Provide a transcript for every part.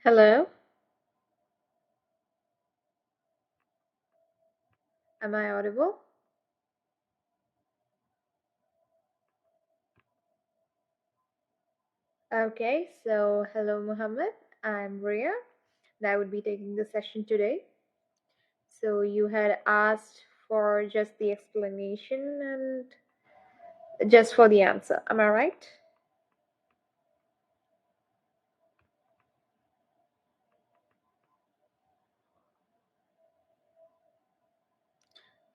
Hello, am I audible? Okay, so hello Muhammad, I'm Ria and I would be taking the session today. So you had asked for just the explanation and just for the answer, am I right?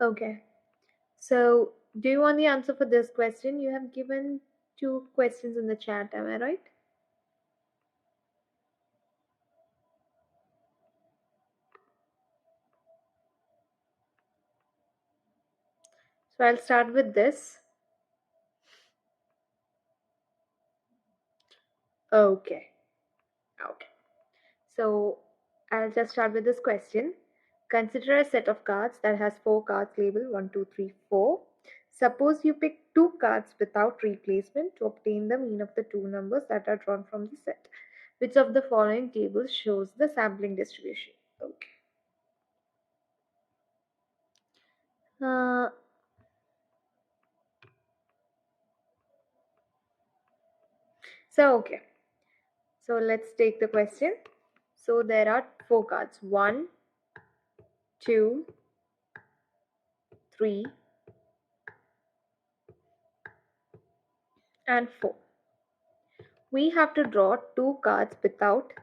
Okay, so do you want the answer for this question? You have given two questions in the chat, am I right? So I'll start with this. Okay. Okay. So I'll just start with this question. Consider a set of cards that has 4 cards labeled 1, 2, 3, 4. Suppose you pick 2 cards without replacement to obtain the mean of the 2 numbers that are drawn from the set. Which of the following tables shows the sampling distribution? Okay. Uh, okay. So let's take the question. So there are 4 cards. 1, 2, 3, and 4. We have to draw 2 cards without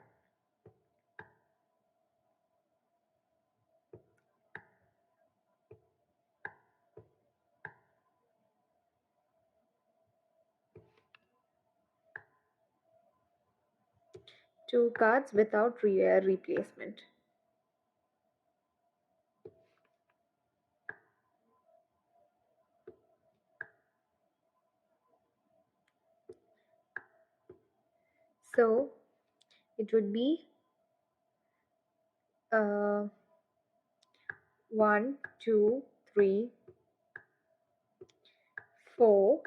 2 cards without replacement. So it would be 1, 2, 3, 4.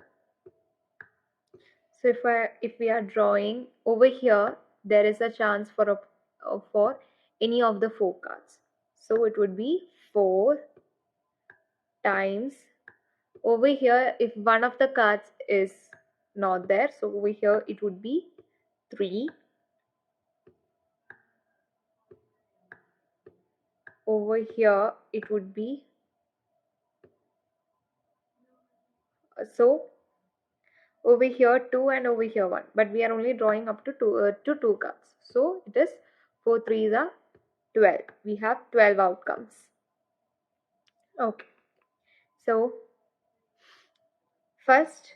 So if we are drawing over here, there is a chance for any of the 4 cards. So it would be 4 times over here. If one of the cards is not there, so over here it would be 3. Over here it would be so over here 2 and over here 1, but we are only drawing up to 2 cards, so it is 4 3s are 12. We have 12 outcomes. Okay, so first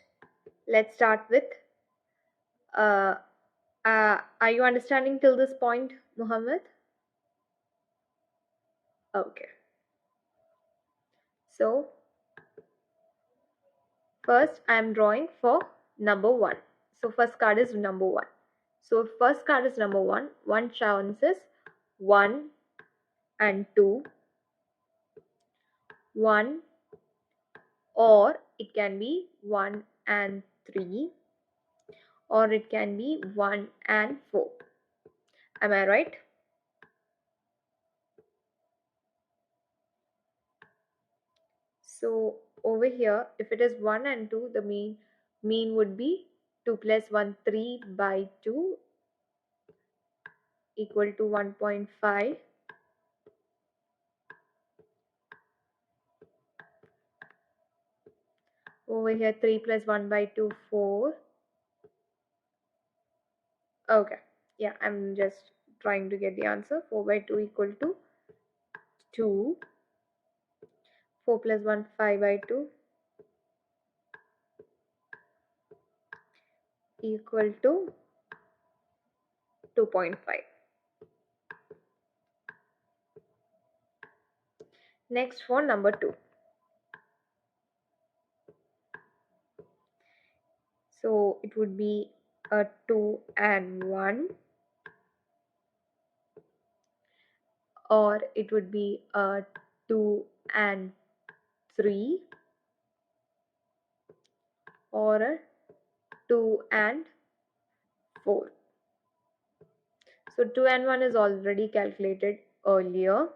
let's start with are you understanding till this point, Muhammad? Okay, so first I am drawing for number 1. So first card is number 1. So first card is number 1. One chance is 1 and 2, 1, or it can be 1 and 3, or it can be 1 and 4. Am I right? So over here, if it is 1 and 2, the mean would be 2 plus 1, 3 by 2 equal to 1.5. Over here, 3 plus 1 by 2, 4. Okay, yeah, I'm just trying to get the answer. 4 by 2 equal to 2. 4 plus 1, 5 by 2 equal to 2.5. Next for number 2. So it would be a 2 and 1, or it would be a 2 and 3, or a 2 and 4. So 2N1 is already calculated earlier.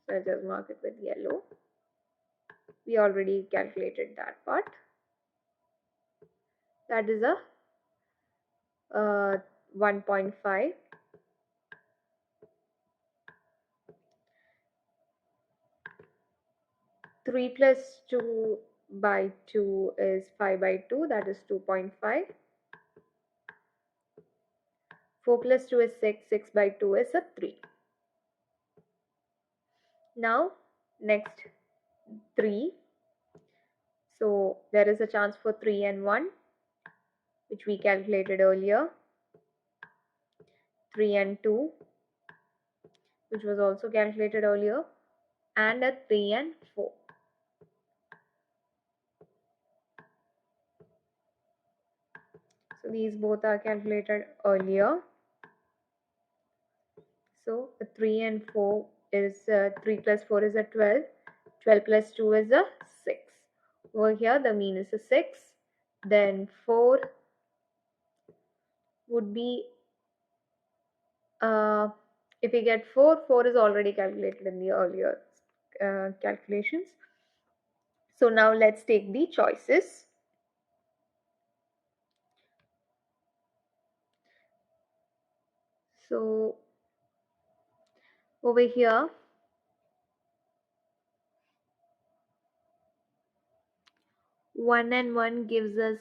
So I'll just mark it with yellow. We already calculated that part. That is a 1.5. 3 plus 2 by 2 is 5 by 2, that is 2.5. 4 plus 2 is 6, 6 by 2 is a 3. Now, next 3. So, there is a chance for 3 and 1, which we calculated earlier. 3 and 2, which was also calculated earlier. And a 3 and 4. So, these both are calculated earlier. So, 3 and 4 is 3 plus 4 is a 12. 12 plus 2 is a 6. Over here, the mean is a 6. Then 4 would be, if we get 4, 4 is already calculated in the earlier calculations. So, now let's take the choices. So, over here, 1 and 1 gives us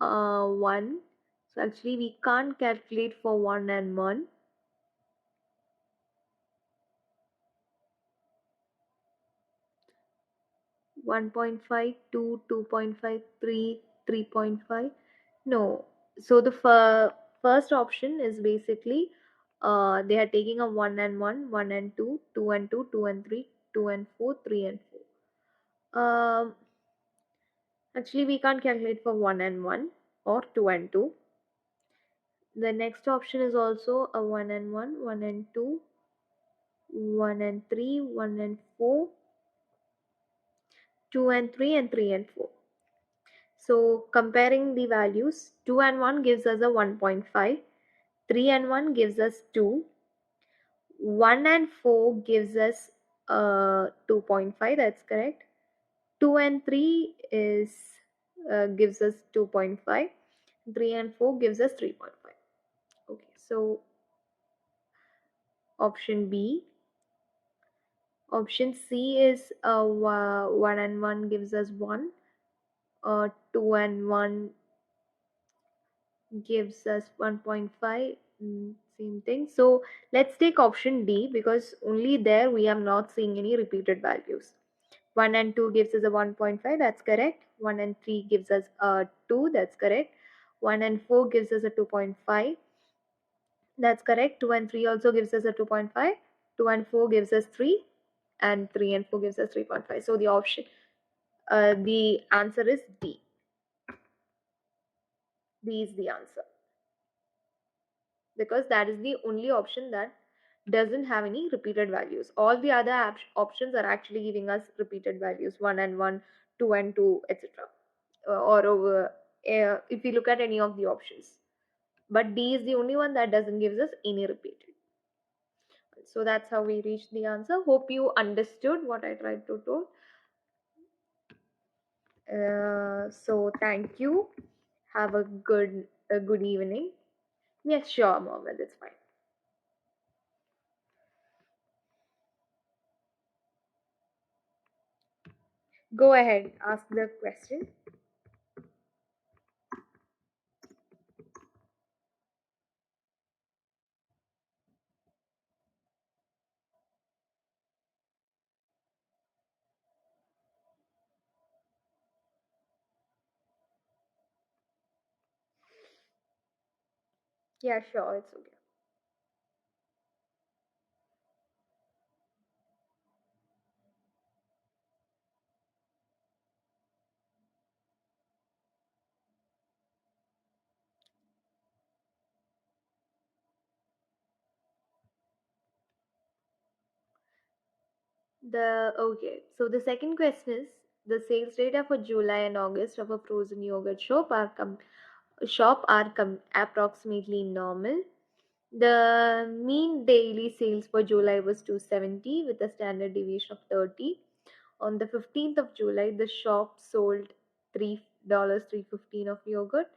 1. So actually we can't calculate for 1 and 1. 1.5, 2, 2.5, 3, 3.5. No. So the first option is basically they are taking a 1 and 1, 1 and 2, 2 and 2, 2 and 3, 2 and 4, 3 and 4. Actually we can't calculate for 1 and 1 or 2 and 2. The next option is also a 1 and 1, 1 and 2, 1 and 3, 1 and 4, 2 and 3, and 3 and 4. So comparing the values, 2 and 1 gives us a 1.5, 3 and 1 gives us 2, 1 and 4 gives us 2.5, that's correct. 2 and 3 is gives us 2.5, 3 and 4 gives us 3.5. Okay, so option B. Option C is 1 and 1 gives us 1, 2 and 1 gives us 1.5. Same thing. So let's take option D, because only there we are not seeing any repeated values. 1 and 2 gives us a 1.5, that's correct. 1 and 3 gives us a 2, that's correct. 1 and 4 gives us a 2.5, that's correct. 2 and 3 also gives us a 2.5. 2 and 4 gives us 3, and 3 and 4 gives us 3.5. So the option, the answer is D. D is the answer, because that is the only option that doesn't have any repeated values. All the other options are actually giving us repeated values, 1 and 1, 2 and 2, etc. Or over, if you look at any of the options. But D is the only one that doesn't give us any repeated. So that's how we reached the answer. Hope you understood what I tried to do. So thank you. Have a good evening. Yes, sure, Mohammed, it's fine. Go ahead, ask the question. Yeah, sure, it's okay. So the second question is, the sales data for July and August of a frozen yogurt shop are approximately normal. The mean daily sales for July was 270 with a standard deviation of 30. On the 15th of July, the shop sold $3.315 of yogurt.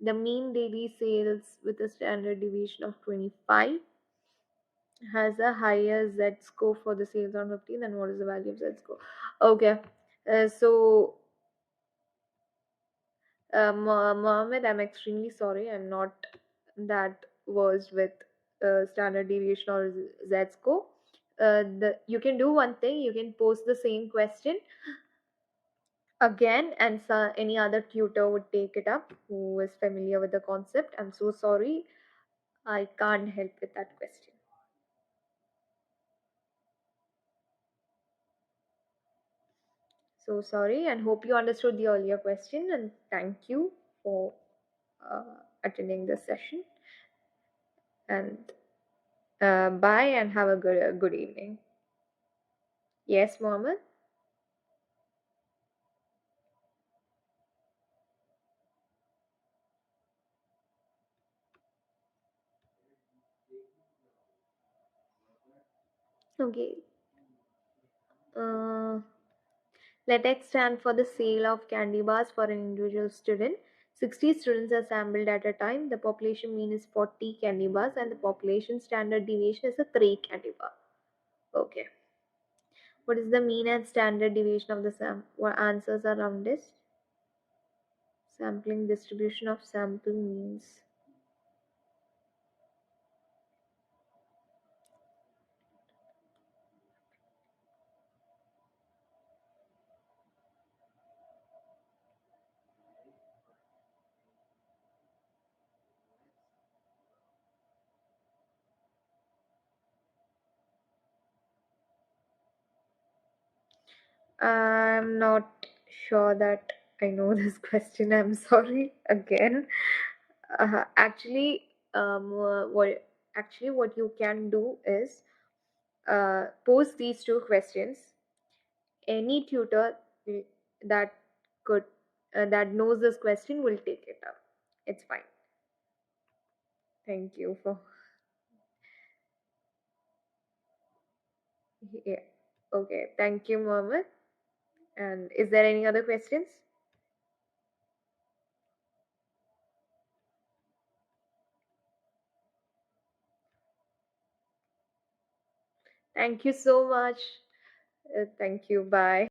The mean daily sales with a standard deviation of 25 has a higher Z score for the sales on 15. Then what is the value of Z score? Okay, so Mohammed, I'm extremely sorry. I'm not that versed with standard deviation or Z score. You can do one thing. You can post the same question again, and any other tutor would take it up who is familiar with the concept. I'm so sorry. I can't help with that question. So sorry, and hope you understood the earlier question. And thank you for attending this session. And bye, and have a good evening. Yes, Mohammed. Okay. Uh, let X stand for the sale of candy bars for an individual student. 60 students are sampled at a time. The population mean is 40 candy bars, and the population standard deviation is a 3 candy bar. Okay. What is the mean and standard deviation of the What answers are around this? Sampling distribution of sample means. I'm not sure that I know this question. I'm sorry again. Actually, what you can do is pose these two questions. Any tutor that could that knows this question will take it up. It's fine. Thank you for yeah. Okay. Thank you, Mohammed. And is there any other questions? Thank you so much. Thank you. Bye.